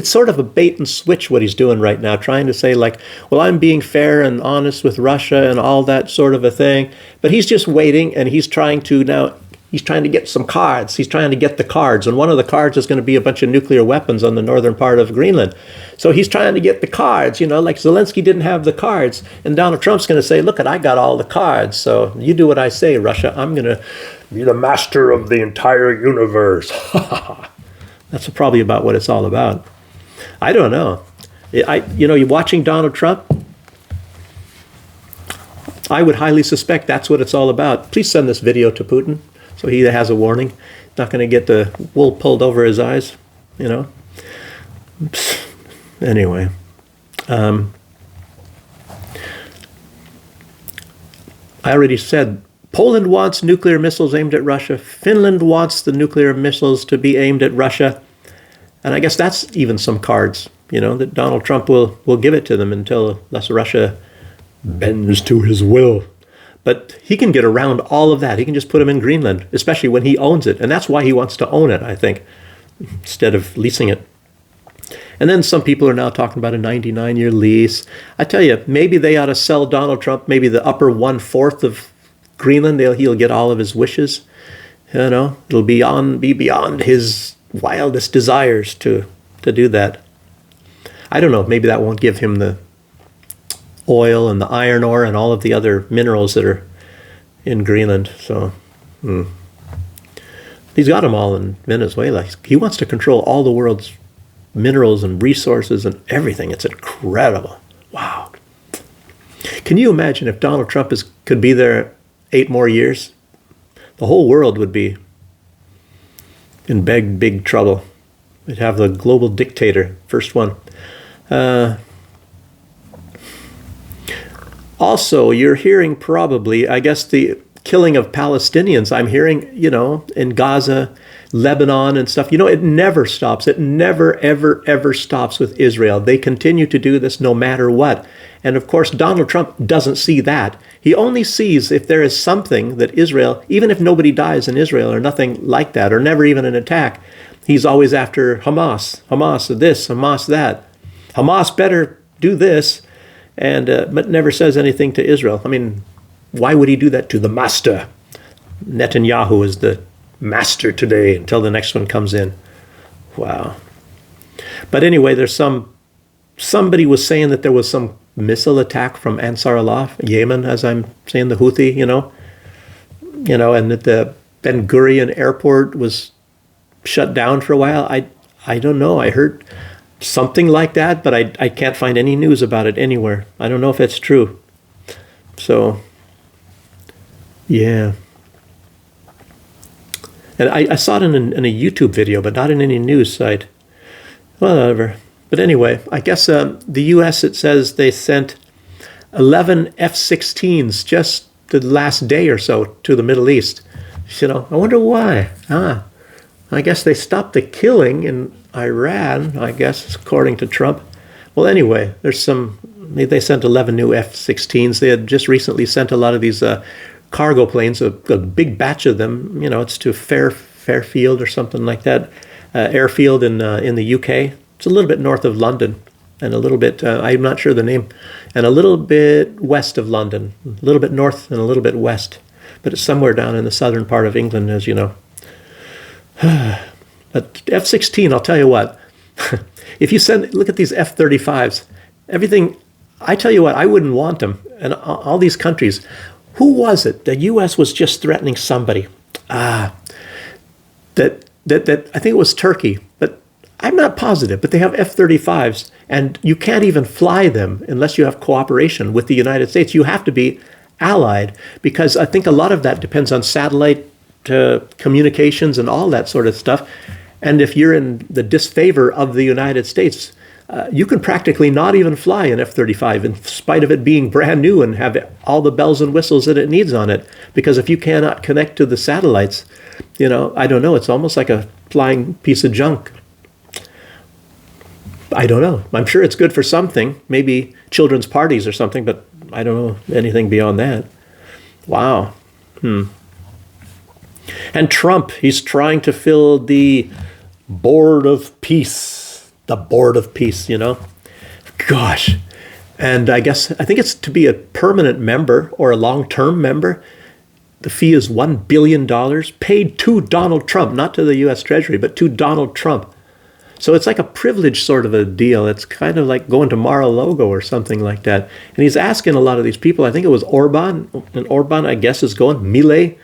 sort of a bait and switch what he's doing right now, trying to say well, I'm being fair and honest with Russia and all that sort of a thing. But he's just waiting, and he's trying to now He's trying to get some cards. He's trying to get the cards. And one of the cards is going to be a bunch of nuclear weapons on the northern part of Greenland. So he's trying to get the cards, like Zelensky didn't have the cards. And Donald Trump's going to say, look, I got all the cards. So you do what I say, Russia. I'm going to be the master of the entire universe. That's probably about what it's all about. I don't know. You're watching Donald Trump. I would highly suspect that's what it's all about. Please send this video to Putin so he has a warning. Not going to get the wool pulled over his eyes, Anyway. I already said Poland wants nuclear missiles aimed at Russia. Finland wants the nuclear missiles to be aimed at Russia. And I guess that's even some cards, that Donald Trump will give it to them until Russia bends to his will. But he can get around all of that. He can just put them in Greenland, especially when he owns it. And that's why he wants to own it, I think, instead of leasing it. And then some people are now talking about a 99-year lease. I tell you, maybe they ought to sell Donald Trump maybe the upper 1/4 of Greenland. He'll get all of his wishes. It'll be beyond his wildest desires to do that. I don't know. Maybe that won't give him the oil and the iron ore and all of the other minerals that are in Greenland. So he's got them all in Venezuela. He wants to control all the world's minerals and resources and everything. It's incredible. Wow. Can you imagine if Donald Trump could be there 8 more years? The whole world would be in big trouble. We'd have the global dictator, first one. Also, you're hearing probably, I guess, the killing of Palestinians. I'm hearing, in Gaza, Lebanon and stuff. It never stops. It never, ever stops with Israel. They continue to do this no matter what. And of course, Donald Trump doesn't see that. He only sees if there is something that Israel, even if nobody dies in Israel or nothing like that, or never even an attack, he's always after Hamas. Hamas this, Hamas that. Hamas better do this. And but never says anything to Israel. I mean, why would he do that to the master? Netanyahu is the master today until the next one comes in. Wow. But anyway, somebody was saying that there was some missile attack from Ansar Allah, Yemen, as I'm saying, the Houthi, and that the Ben Gurion airport was shut down for a while. I don't know. I heard something like that, but I can't find any news about it anywhere. I don't know if it's true. So, yeah. And I saw it in a YouTube video, but not in any news site. Whatever. But anyway, I guess the U.S., it says they sent 11 F-16s just the last day or so to the Middle East. I wonder why. I guess they stopped the killing in Iran, I guess, according to Trump. Well, anyway, they sent 11 new F-16s. They had just recently sent a lot of these cargo planes, a big batch of them. It's to Fairfield or something like that, airfield in the UK. It's a little bit north of London, and a little bit, I'm not sure the name, and a little bit west of London, a little bit north and a little bit west. But it's somewhere down in the southern part of England, as you know. But F-16, I'll tell you what, if you look at these F-35s, everything, I tell you what, I wouldn't want them. And all these countries, who was it? The U.S. was just threatening somebody. That I think it was Turkey, but I'm not positive. But they have F-35s, and you can't even fly them unless you have cooperation with the United States. You have to be allied, because I think a lot of that depends on satellite communications and all that sort of stuff. And if you're in the disfavor of the United States, you can practically not even fly an F-35 in spite of it being brand new and have all the bells and whistles that it needs on it. Because if you cannot connect to the satellites, I don't know, it's almost like a flying piece of junk. I don't know. I'm sure it's good for something, maybe children's parties or something, but I don't know anything beyond that. Wow. And Trump, he's trying to fill the Board of Peace. The Board of Peace, Gosh. And I think it's to be a permanent member or a long-term member. the fee is $1 billion paid to Donald Trump, not to the U.S. Treasury, but to Donald Trump. So it's like a privilege sort of a deal. It's kind of like going to Mar-a-Lago or something like that. And he's asking a lot of these people. I think it was Orban, and Orban, I guess, is going. Milei,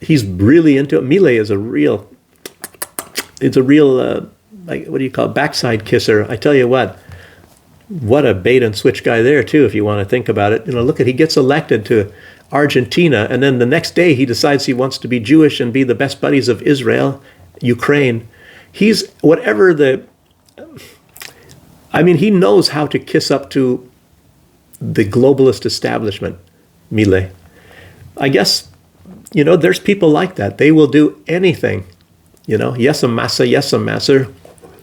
he's really into it. Milei is a real, like, what do you call it, backside kisser. I tell you what a bait and switch guy there too, if you want to think about it. Look at, he gets elected to Argentina, and then the next day he decides he wants to be Jewish and be the best buddies of Israel, Ukraine. He's whatever he knows how to kiss up to the globalist establishment, Milei. I guess, there's people like that. They will do anything, yes, a massa,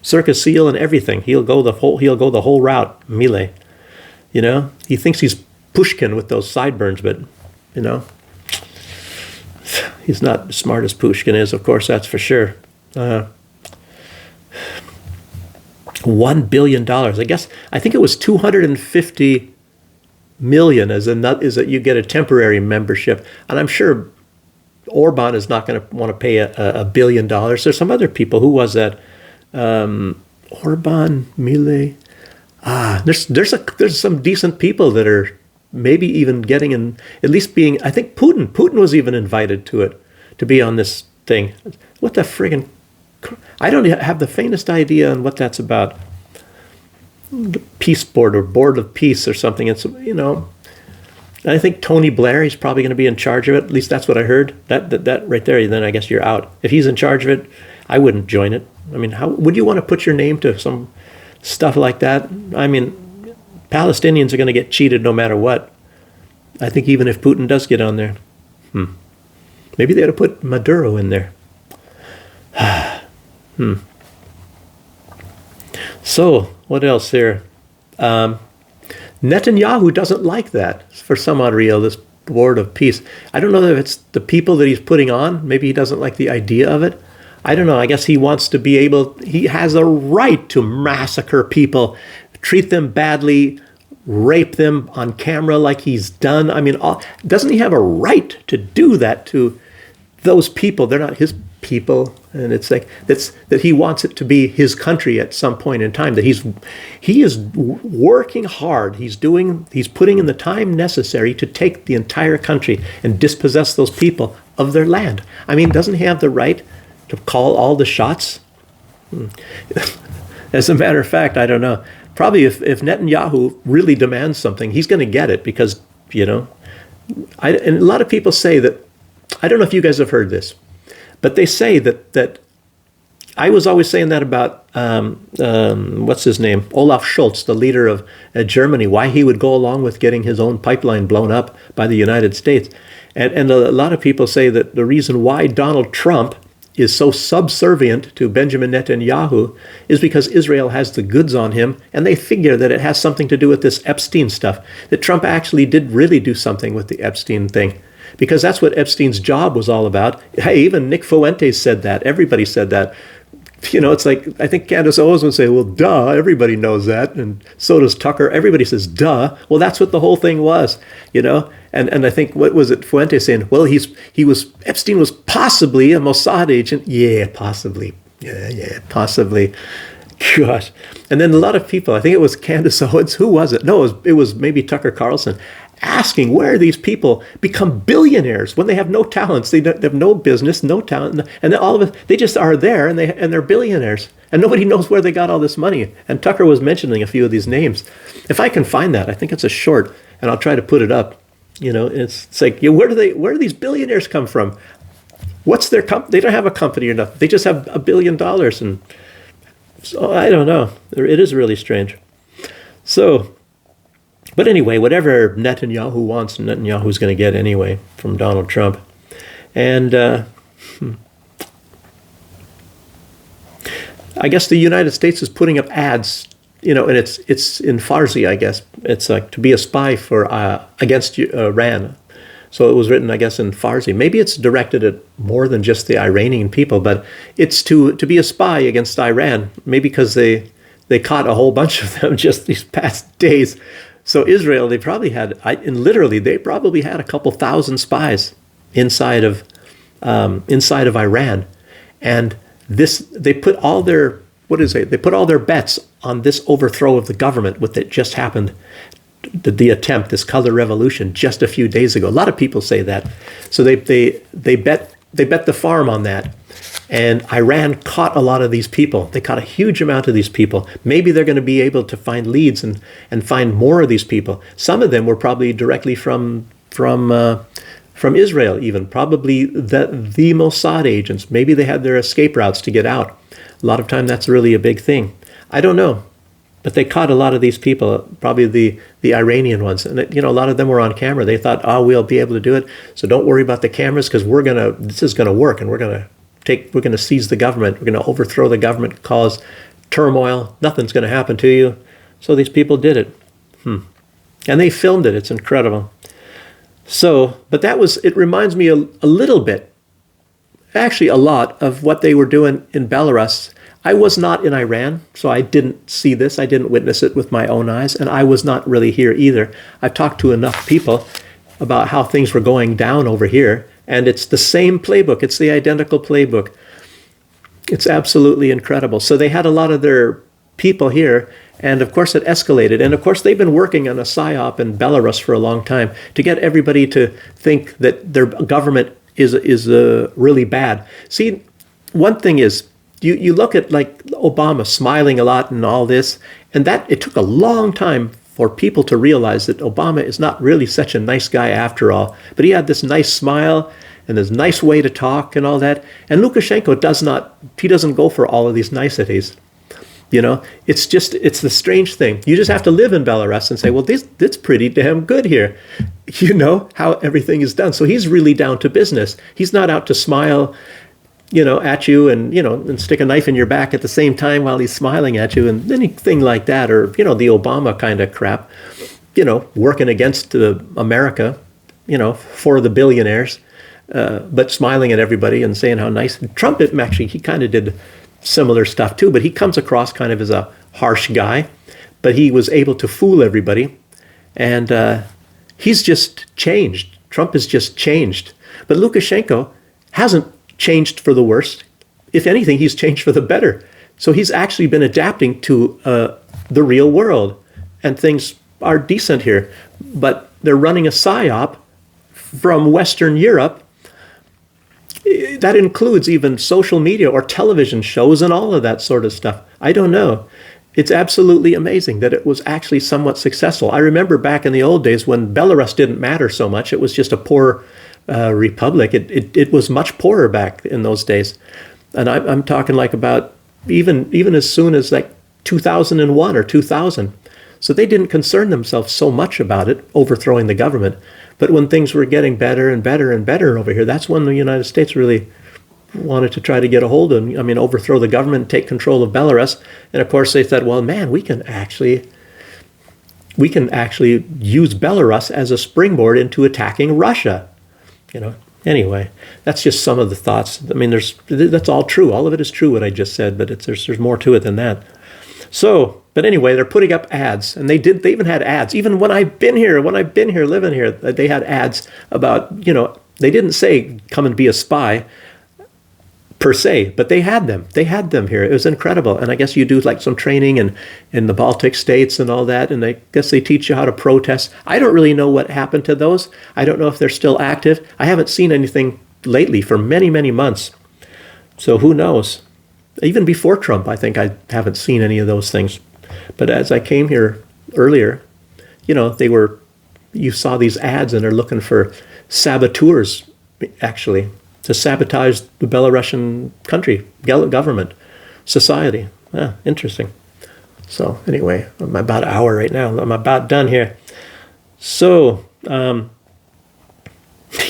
circus seal and everything. He'll go the whole route, Milei. He thinks he's Pushkin with those sideburns, but, he's not as smart as Pushkin is, of course, that's for sure. $1 billion. I think it was 250 million is that you get a temporary membership. And I'm sure Orban is not going to want to pay $1 billion. There's some other people. Who was that? Orban, Milei. There's some decent people that are maybe even getting in, at least being, I think Putin was even invited to it, to be on this thing. What the friggin', I don't have the faintest idea on what that's about. The Peace Board or Board of Peace or something. It's, I think Tony Blair, he's probably going to be in charge of it. At least that's what I heard. That right there, then I guess you're out. If he's in charge of it, I wouldn't join it. How would you want to put your name to some stuff like that? Palestinians are going to get cheated no matter what. I think even if Putin does get on there. Maybe they ought to put Maduro in there. So, what else here? Netanyahu doesn't like that for some odd reason, this Board of Peace. I don't know if it's the people that he's putting on. Maybe he doesn't like the idea of it. I don't know. I guess he wants to be he has a right to massacre people, treat them badly, rape them on camera like he's done. Doesn't he have a right to do that to those people? They're not his people. And it's like that he wants it to be his country at some point in time, that he is working hard. He's putting in the time necessary to take the entire country and dispossess those people of their land. Doesn't he have the right to call all the shots? As a matter of fact, I don't know. Probably if Netanyahu really demands something, he's going to get it because, and a lot of people say that, I don't know if you guys have heard this, but they say that I was always saying that about, what's his name? Olaf Scholz, the leader of Germany, why he would go along with getting his own pipeline blown up by the United States. And a lot of people say that the reason why Donald Trump is so subservient to Benjamin Netanyahu is because Israel has the goods on him, and they figure that it has something to do with this Epstein stuff, that Trump actually did really do something with the Epstein thing, because that's what Epstein's job was all about. Hey, even Nick Fuentes said that. Everybody said that. It's like, I think Candace Owens would say, well, duh, everybody knows that, and so does Tucker. Everybody says, duh. Well, that's what the whole thing was, And I think, what was it, Fuentes saying? Well, Epstein was possibly a Mossad agent. Yeah, possibly. Yeah, possibly. Gosh. And then a lot of people, I think it was Candace Owens. Who was it? No, it was maybe Tucker Carlson, asking where these people become billionaires when they have no talents. They have no business, no talent, and then all of it, they just are there, and they're billionaires, and nobody knows where they got all this money. And Tucker was mentioning a few of these names. If I can find that, I think it's a short, and I'll try to put it up. It's like, where do these billionaires come from? What's their they don't have a company or nothing. They just have $1 billion, and so I don't know. It is really strange. So. But anyway, whatever Netanyahu wants, Netanyahu's going to get anyway from Donald Trump. And I guess the United States is putting up ads, and it's in Farsi, I guess. It's like to be a spy for against Iran. So it was written, I guess, in Farsi. Maybe it's directed at more than just the Iranian people, but it's to be a spy against Iran. Maybe because they caught a whole bunch of them just these past days. So Israel, they probably had, they probably had a couple thousand spies inside of Iran, and they put all their they put all their bets on this overthrow of the government, what that just happened, the attempt, this color revolution, just a few days ago. A lot of people say that, so they bet the farm on that. And Iran caught a lot of these people. They caught a huge amount of these people. Maybe they're going to be able to find leads and find more of these people. Some of them were probably directly from Israel, even probably the Mossad agents. Maybe they had their escape routes to get out. A lot of time that's really a big thing. I don't know, but they caught a lot of these people, probably the Iranian ones, and a lot of them were on camera. They thought, oh, we'll be able to do it, so don't worry about the cameras because this is gonna work, and we're gonna seize the government. We're gonna overthrow the government, cause turmoil. Nothing's gonna happen to you. So these people did it, and they filmed it. It's incredible. So, but it reminds me a little bit, actually a lot, of what they were doing in Belarus. I was not in Iran, so I didn't see this. I didn't witness it with my own eyes, and I was not really here either. I've talked to enough people about how things were going down over here, and it's the same playbook. It's the identical playbook. It's absolutely incredible. So they had a lot of their people here, and of course it escalated. And of course they've been working on a psyop in Belarus for a long time to get everybody to think that their government is really bad. See, one thing is, you look at like Obama smiling a lot and all this, and that it took a long time for people to realize that Obama is not really such a nice guy after all. But he had this nice smile and this nice way to talk and all that. And Lukashenko doesn't go for all of these niceties. It's the strange thing. You just have to live in Belarus and say, well, this pretty damn good here. How everything is done. So he's really down to business. He's not out to smile, at you and stick a knife in your back at the same time while he's smiling at you and anything like that, or, the Obama kind of crap, working against America, for the billionaires, but smiling at everybody and saying how nice. Trump, actually, he kind of did similar stuff too, but he comes across kind of as a harsh guy, but he was able to fool everybody, and he's just changed. Trump has just changed, but Lukashenko hasn't changed for the worse. If anything, he's changed for the better. So he's actually been adapting to the real world, and things are decent here, but they're running a psyop from Western Europe. That includes even social media or television shows and all of that sort of stuff. I don't know. It's absolutely amazing that it was actually somewhat successful. I remember back in the old days when Belarus didn't matter so much. It was just a poor republic. It was much poorer back in those days. And I'm talking like about even as soon as like 2001 or 2000. So they didn't concern themselves so much about it, overthrowing the government. But when things were getting better and better and better over here, that's when the United States really wanted to try to get a hold of, overthrow the government, take control of Belarus. And of course they said, well, man, we can actually use Belarus as a springboard into attacking Russia. Anyway, that's just some of the thoughts. That's all true. All of it is true, what I just said, but there's more to it than that. So, but anyway, they're putting up ads, and they even had ads. Even when I've been here, living here, they had ads about, they didn't say come and be a spy per se, but they had them. They had them here. It was incredible. And I guess you do like some training in the Baltic states and all that, and I guess they teach you how to protest. I don't really know what happened to those. I don't know if they're still active. I haven't seen anything lately for many, many months. So who knows? Even before Trump, I think I haven't seen any of those things. But as I came here earlier, you saw these ads, and they're looking for saboteurs, actually, to sabotage the Belarusian country, government, society. Interesting. So anyway, I'm about an hour right now. I'm about done here. So,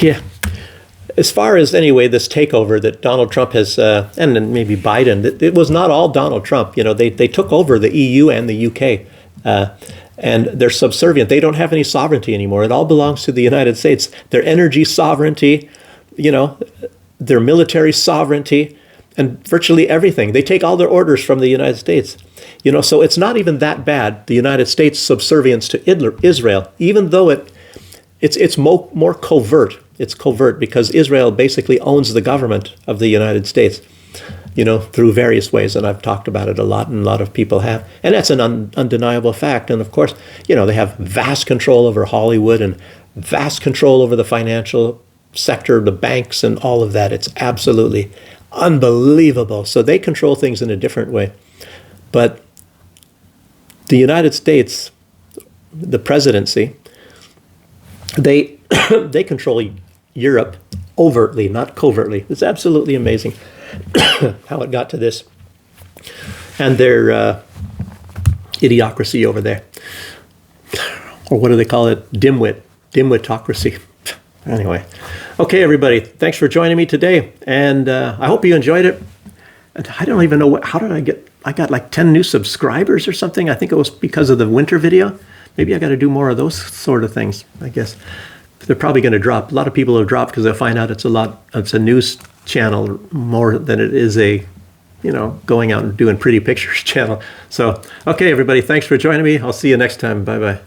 yeah. As far as, anyway, this takeover that Donald Trump has, and then maybe Biden, it was not all Donald Trump. They took over the EU and the UK, and they're subservient. They don't have any sovereignty anymore. It all belongs to the United States. Their energy sovereignty, their military sovereignty, and virtually everything. They take all their orders from the United States. So it's not even that bad, the United States subservience to Israel, even though it's more covert. It's covert because Israel basically owns the government of the United States, through various ways. And I've talked about it a lot, and a lot of people have. And that's an undeniable fact. And of course, they have vast control over Hollywood and vast control over the financial sector, the banks, and all of that. It's absolutely unbelievable. So they control things in a different way. But the United States, the presidency, they they control Europe overtly, not covertly. It's absolutely amazing how it got to this. And their idiocracy over there. Or what do they call it? Dimwitocracy. Anyway. Okay, everybody. Thanks for joining me today. And I hope you enjoyed it. And I don't even know how did I got like 10 new subscribers or something. I think it was because of the winter video. Maybe I got to do more of those sort of things, I guess. They're probably going to drop. A lot of people have dropped because they'll find out it's a news channel more than it is a, going out and doing pretty pictures channel. So, okay, everybody, thanks for joining me. I'll see you next time. Bye-bye.